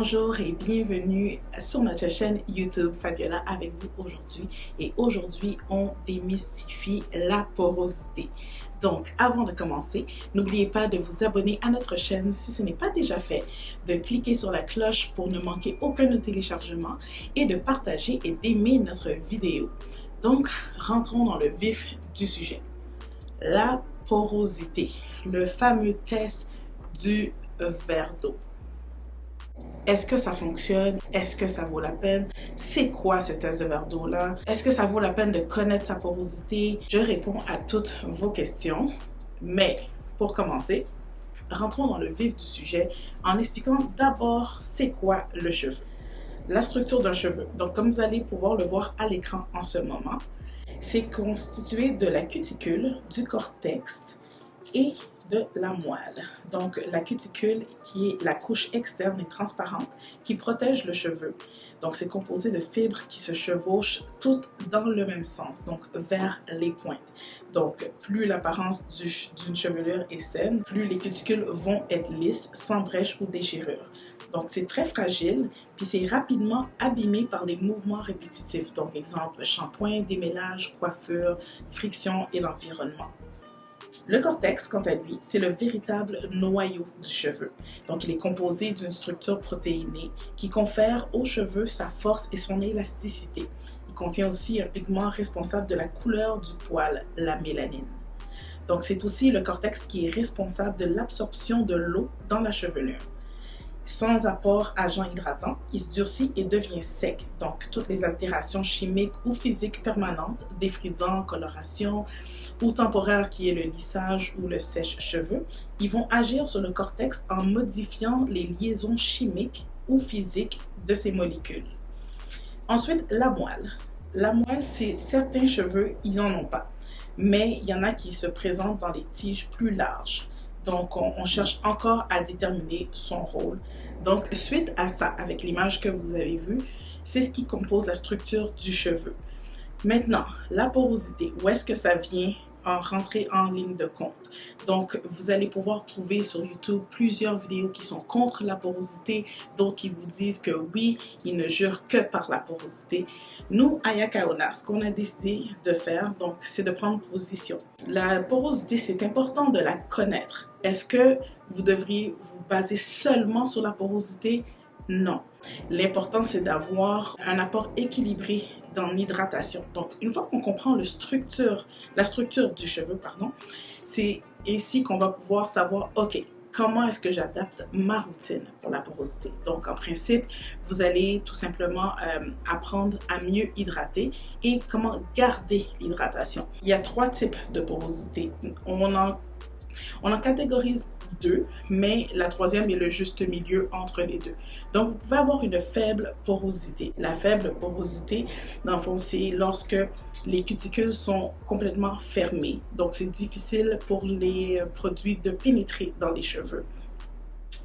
Bonjour et bienvenue sur notre chaîne YouTube Fabiola avec vous aujourd'hui. Et aujourd'hui, on démystifie la porosité. Donc, avant de commencer, n'oubliez pas de vous abonner à notre chaîne si ce n'est pas déjà fait, de cliquer sur la cloche pour ne manquer aucun de nos téléchargements et de partager et d'aimer notre vidéo. Donc, rentrons dans le vif du sujet. La porosité, le fameux test du verre d'eau. Est-ce que ça fonctionne? Est-ce que ça vaut la peine? C'est quoi ce test de verre d'eau-là? Est-ce que ça vaut la peine de connaître sa porosité? Je réponds à toutes vos questions. Mais pour commencer, rentrons dans le vif du sujet en expliquant d'abord c'est quoi le cheveu. La structure d'un cheveu. Donc comme vous allez pouvoir le voir à l'écran en ce moment, c'est constitué de la cuticule, du cortex et de la moelle. Donc la cuticule qui est la couche externe et transparente qui protège le cheveu. Donc c'est composé de fibres qui se chevauchent toutes dans le même sens, donc vers les pointes. Donc plus l'apparence d'une chevelure est saine, plus les cuticules vont être lisses, sans brèche ou déchirure. Donc c'est très fragile, puis c'est rapidement abîmé par les mouvements répétitifs. Donc exemple, shampoing, démêlage, coiffure, friction et l'environnement. Le cortex, quant à lui, c'est le véritable noyau du cheveu. Donc, il est composé d'une structure protéinée qui confère au cheveu sa force et son élasticité. Il contient aussi un pigment responsable de la couleur du poil, la mélanine. Donc, c'est aussi le cortex qui est responsable de l'absorption de l'eau dans la chevelure. Sans apport agent hydratant, il se durcit et devient sec. Donc, toutes les altérations chimiques ou physiques permanentes, défrisants, coloration ou temporaires qui est le lissage ou le sèche-cheveux, ils vont agir sur le cortex en modifiant les liaisons chimiques ou physiques de ces molécules. Ensuite, la moelle. La moelle, c'est certains cheveux, ils n'en ont pas. Mais il y en a qui se présentent dans les tiges plus larges. Donc, on cherche encore à déterminer son rôle. Donc, suite à ça, avec l'image que vous avez vue, c'est ce qui compose la structure du cheveu. Maintenant, la porosité, où est-ce que ça vient rentrer en ligne de compte? Donc, vous allez pouvoir trouver sur YouTube plusieurs vidéos qui sont contre la porosité, d'autres qui vous disent que oui, ils ne jurent que par la porosité. Nous, à Yakaona, ce qu'on a décidé de faire, donc, c'est de prendre position. La porosité, c'est important de la connaître. Est-ce que vous devriez vous baser seulement sur la porosité? Non. L'important, c'est d'avoir un apport équilibré dans l'hydratation. Donc, une fois qu'on comprend la structure du cheveu, c'est ici qu'on va pouvoir savoir, OK, comment est-ce que j'adapte ma routine pour la porosité? Donc, en principe, vous allez tout simplement apprendre à mieux hydrater et comment garder l'hydratation. Il y a 3 types de porosité. On en catégorise 2, mais la troisième est le juste milieu entre les deux. Donc, vous pouvez avoir une faible porosité. La faible porosité, dans le fond, c'est lorsque les cuticules sont complètement fermées. Donc, c'est difficile pour les produits de pénétrer dans les cheveux.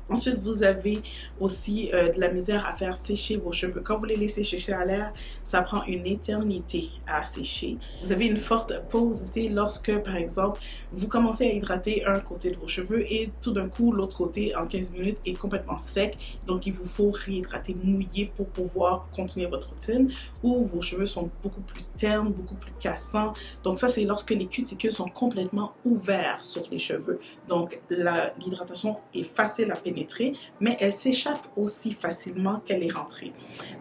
Ensuite, vous avez aussi de la misère à faire sécher vos cheveux. Quand vous les laissez sécher à l'air, ça prend une éternité à sécher. Vous avez une forte porosité lorsque, par exemple, vous commencez à hydrater un côté de vos cheveux et tout d'un coup, l'autre côté, en 15 minutes, est complètement sec. Donc, il vous faut réhydrater mouillé pour pouvoir continuer votre routine. Ou vos cheveux sont beaucoup plus ternes, beaucoup plus cassants. Donc, ça, c'est lorsque les cuticules sont complètement ouverts sur les cheveux. Donc, l'hydratation est facile à pénétrer, mais elle s'échappe aussi facilement qu'elle est rentrée.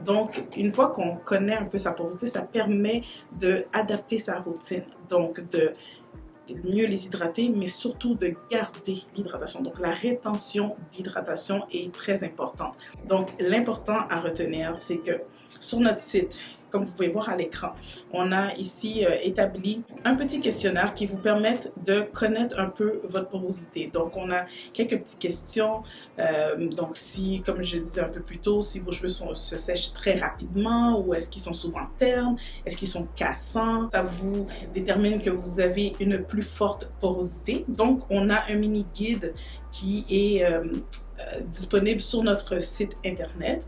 Donc, une fois qu'on connaît un peu sa porosité, ça permet d'adapter sa routine, donc de mieux les hydrater, mais surtout de garder l'hydratation. Donc, la rétention d'hydratation est très importante. Donc, l'important à retenir, c'est que sur notre site, comme vous pouvez voir à l'écran, on a ici établi un petit questionnaire qui vous permet de connaître un peu votre porosité. Donc, on a quelques petites questions. Donc, si, comme je disais un peu plus tôt, si vos cheveux se sèchent très rapidement ou est-ce qu'ils sont souvent ternes, est-ce qu'ils sont cassants, ça vous détermine que vous avez une plus forte porosité. Donc, on a un mini guide qui est disponible sur notre site internet.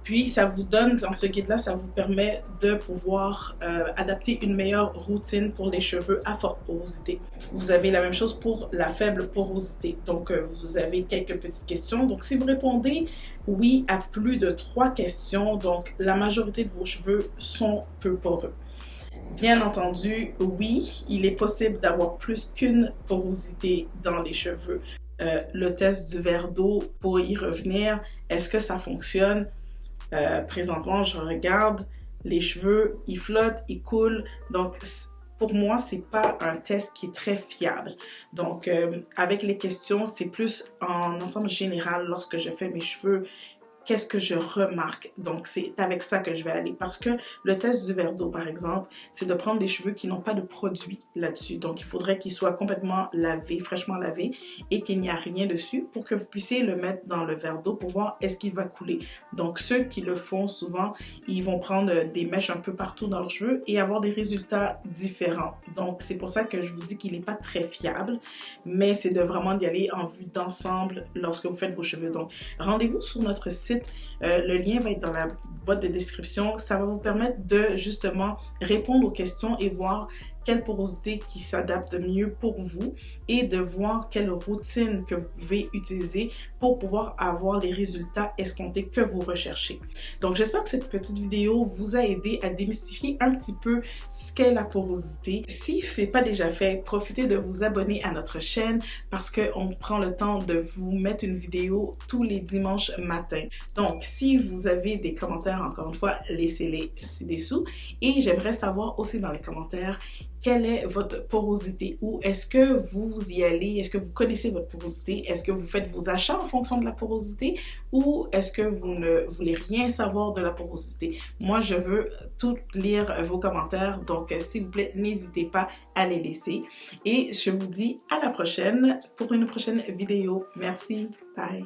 Puis ça vous donne, dans ce guide-là, ça vous permet de pouvoir adapter une meilleure routine pour les cheveux à forte porosité. Vous avez la même chose pour la faible porosité. Donc vous avez quelques petites questions. Donc si vous répondez oui à plus de 3 questions, donc la majorité de vos cheveux sont peu poreux. Bien entendu, oui, il est possible d'avoir plus qu'une porosité dans les cheveux. Le test du verre d'eau, pour y revenir, est-ce que ça fonctionne? Présentement, je regarde, les cheveux, ils flottent, ils coulent. Donc, pour moi, c'est pas un test qui est très fiable. Donc, avec les questions, c'est plus en ensemble général lorsque je fais mes cheveux. Qu'est-ce que je remarque? Donc, c'est avec ça que je vais aller. Parce que le test du verre d'eau, par exemple, c'est de prendre des cheveux qui n'ont pas de produit là-dessus. Donc, il faudrait qu'ils soient complètement lavés, fraîchement lavés, et qu'il n'y a rien dessus pour que vous puissiez le mettre dans le verre d'eau pour voir est-ce qu'il va couler. Donc, ceux qui le font souvent, ils vont prendre des mèches un peu partout dans leurs cheveux et avoir des résultats différents. Donc, c'est pour ça que je vous dis qu'il n'est pas très fiable, mais c'est de vraiment d'y aller en vue d'ensemble lorsque vous faites vos cheveux. Donc, rendez-vous sur notre site. Le lien va être dans la boîte de description. Ça va vous permettre de justement répondre aux questions et voir quelle porosité qui s'adapte mieux pour vous et de voir quelle routine que vous pouvez utiliser pour pouvoir avoir les résultats escomptés que vous recherchez. Donc j'espère que cette petite vidéo vous a aidé à démystifier un petit peu ce qu'est la porosité. Si ce n'est pas déjà fait, profitez de vous abonner à notre chaîne parce qu'on prend le temps de vous mettre une vidéo tous les dimanches matins. Donc si vous avez des commentaires, encore une fois, laissez-les ci-dessous et j'aimerais savoir aussi dans les commentaires quelle est votre porosité ou est-ce que vous y allez, est-ce que vous connaissez votre porosité, est-ce que vous faites vos achats en fonction de la porosité ou est-ce que vous ne voulez rien savoir de la porosité? Moi, je veux tout lire vos commentaires, donc s'il vous plaît, n'hésitez pas à les laisser et je vous dis à la prochaine pour une prochaine vidéo. Merci, bye!